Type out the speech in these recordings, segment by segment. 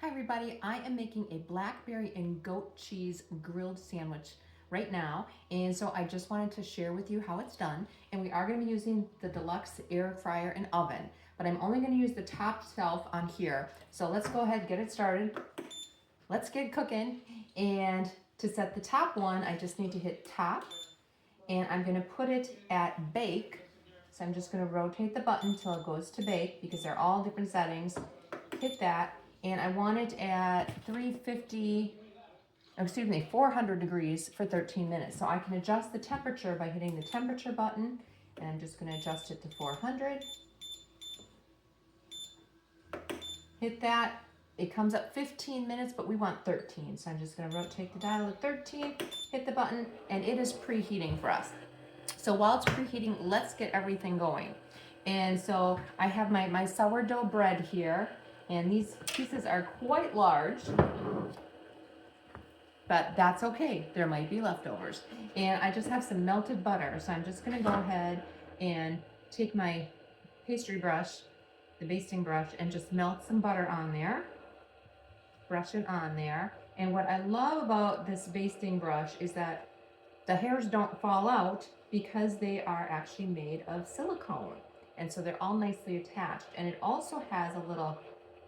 Hi everybody, I am making a blackberry and goat cheese grilled sandwich right now, and so I just wanted to share with you how it's done. And we are going to be using the Deluxe air fryer and oven, but I'm only going to use the top shelf on here. So let's go ahead and get it started. Let's get cooking. And to set the top one, I just need to hit top, and I'm going to put it at bake. So I'm just going to rotate the button until it goes to bake because they're all different settings. Hit that, and I want it at 400 degrees for 13 minutes. So I can adjust the temperature by hitting the temperature button, and I'm just going to adjust it to 400. Hit that. It comes up 15 minutes, but we want 13. So I'm just going to rotate the dial to 13, hit the button, and it is preheating for us. So while it's preheating, let's get everything going. And so I have my sourdough bread here, and these pieces are quite large, but that's okay. There might be leftovers. And I just have some melted butter. So I'm just gonna go ahead and take my pastry brush, the basting brush, and just melt some butter on there. Brush it on there. And what I love about this basting brush is that the hairs don't fall out because they are actually made of silicone. And so they're all nicely attached. And it also has a little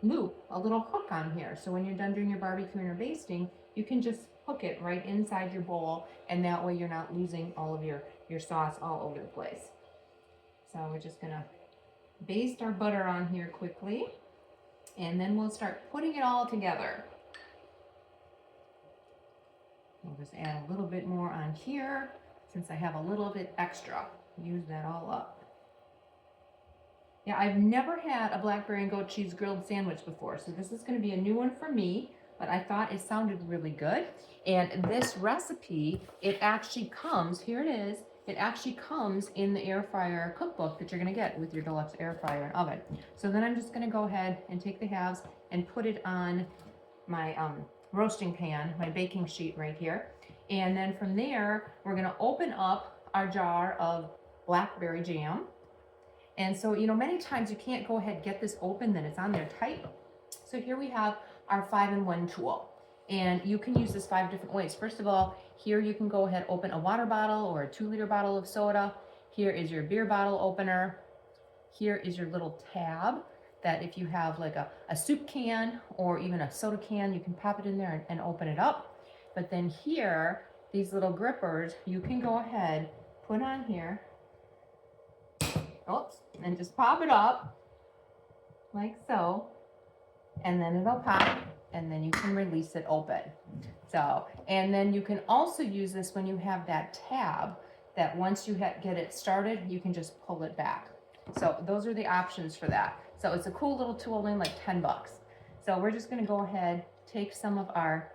loop, a little hook on here. So when you're done doing your barbecuing or basting, you can just hook it right inside your bowl, and that way you're not losing all of your sauce all over the place. So we're just gonna baste our butter on here quickly, and then we'll start putting it all together. We'll just add a little bit more on here since I have a little bit extra. Use that all up. Yeah, I've never had a blackberry and goat cheese grilled sandwich before, so this is going to be a new one for me, but I thought it sounded really good. And this recipe, it actually comes, here it is, it actually comes in the air fryer cookbook that you're going to get with your Deluxe air fryer and oven. So then I'm just going to go ahead and take the halves and put it on my roasting pan, my baking sheet right here. And then from there, we're going to open up our jar of blackberry jam. And so, many times you can't go ahead and get this open, then it's on there tight. So here we have our 5-in-1 tool. And you can use this 5 different ways. First of all, here you can go ahead and open a water bottle or a 2-liter bottle of soda. Here is your beer bottle opener. Here is your little tab that if you have like a soup can or even a soda can, you can pop it in there and open it up. But then here, these little grippers, you can go ahead, put on here, oops, and just pop it up like so, and then it'll pop, and then you can release it open. So, and then you can also use this when you have that tab that once you get it started, you can just pull it back. So those are the options for that. So it's a cool little tool, only like 10 bucks. So we're just gonna go ahead, take some of our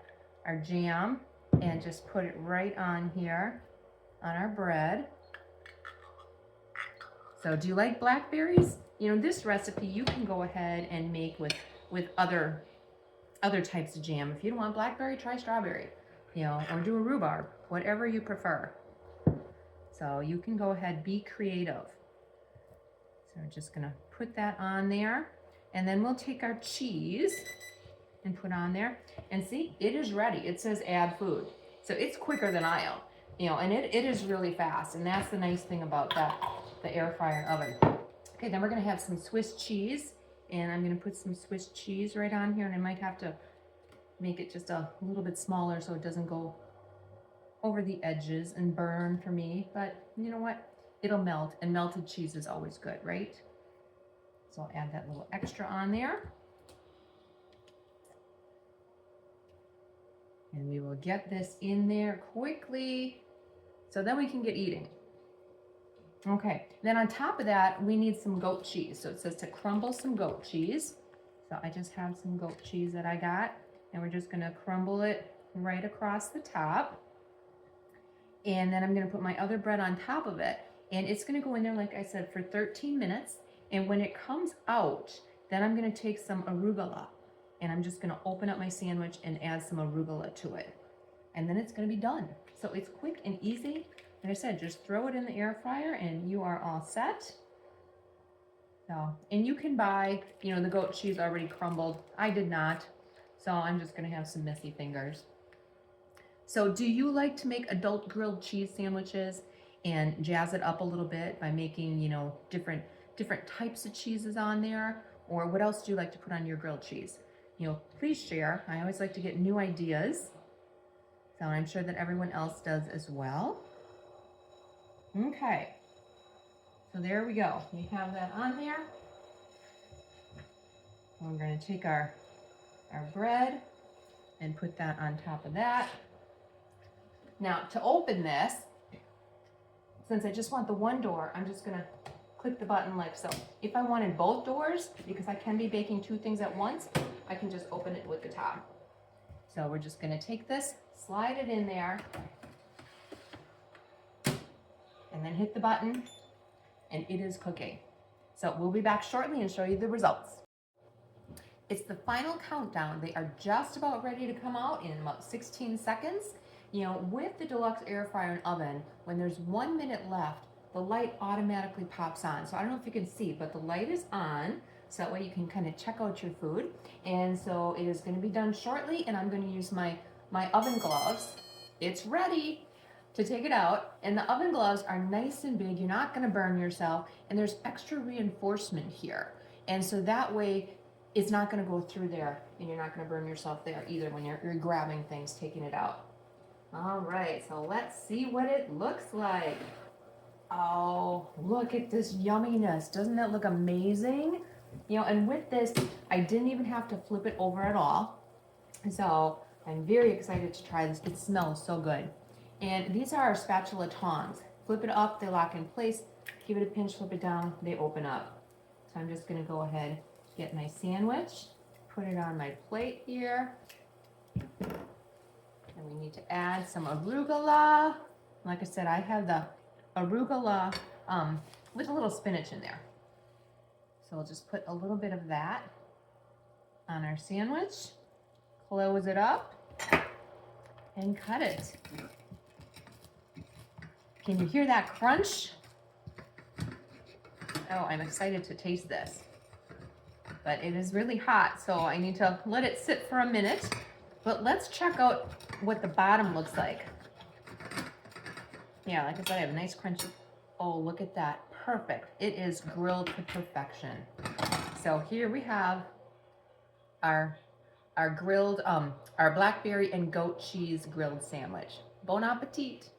jam and just put it right on here on our bread. So do you like blackberries? This recipe you can go ahead and make with other types of jam. If you don't want blackberry, try strawberry, or do a rhubarb, whatever you prefer. So you can go ahead, be creative. So we're just gonna put that on there, and then we'll take our cheese and put on there. And see, it is ready. It says add food. So it's quicker than I am, and it is really fast. And that's the nice thing about that, the air fryer and oven. Okay, then we're gonna have some Swiss cheese, and I'm gonna put some Swiss cheese right on here, and I might have to make it just a little bit smaller so it doesn't go over the edges and burn for me. But you know what? It'll melt, and melted cheese is always good, right? So I'll add that little extra on there. And we will get this in there quickly so then we can get eating. Okay, then on top of that, we need some goat cheese. So it says to crumble some goat cheese. So I just have some goat cheese that I got, and we're just gonna crumble it right across the top. And then I'm gonna put my other bread on top of it, and it's gonna go in there, like I said, for 13 minutes. And when it comes out, then I'm gonna take some arugula, and I'm just gonna open up my sandwich and add some arugula to it. And then it's gonna be done. So it's quick and easy. Like I said, just throw it in the air fryer and you are all set. So, and you can buy, the goat cheese already crumbled. I did not. So I'm just gonna have some messy fingers. So do you like to make adult grilled cheese sandwiches and jazz it up a little bit by making, you know, different types of cheeses on there? Or what else do you like to put on your grilled cheese? You know, please share. I always like to get new ideas. So I'm sure that everyone else does as well. Okay. So there we go. We have that on there. We're going to take our bread and put that on top of that. Now to open this, since I just want the one door, I'm just going to click the button like so. If I wanted both doors, because I can be baking two things at once, I can just open it with the top. So we're just going to take this, slide it in there, and then hit the button, and it is cooking. So we'll be back shortly and show you the results. It's the final countdown. They are just about ready to come out in about 16 seconds. You know, with the Deluxe air fryer and oven, when there's 1 minute left, the light automatically pops on. So I don't know if you can see, but the light is on. So that way you can kind of check out your food. And so it is going to be done shortly, and I'm going to use my oven gloves. It's ready to take it out. And the oven gloves are nice and big. You're not going to burn yourself. And there's extra reinforcement here. And so that way it's not going to go through there, and you're not going to burn yourself there either when you're grabbing things, taking it out. All right, so let's see what it looks like. Oh, look at this yumminess. Doesn't that look amazing? You know, and with this, I didn't even have to flip it over at all. So I'm very excited to try this. It smells so good. And these are our spatula tongs. Flip it up, they lock in place. Give it a pinch, flip it down, they open up. So I'm just gonna go ahead, get my sandwich, put it on my plate here. And we need to add some arugula. Like I said, I have the arugula with a little spinach in there. So we'll just put a little bit of that on our sandwich, close it up, and cut it. Can you hear that crunch? Oh, I'm excited to taste this. But it is really hot, so I need to let it sit for a minute. But let's check out what the bottom looks like. Yeah, like I said, I have a nice crunchy. Oh, look at that. Perfect. It is grilled to perfection. So here we have our grilled, our blackberry and goat cheese grilled sandwich. Bon appetit.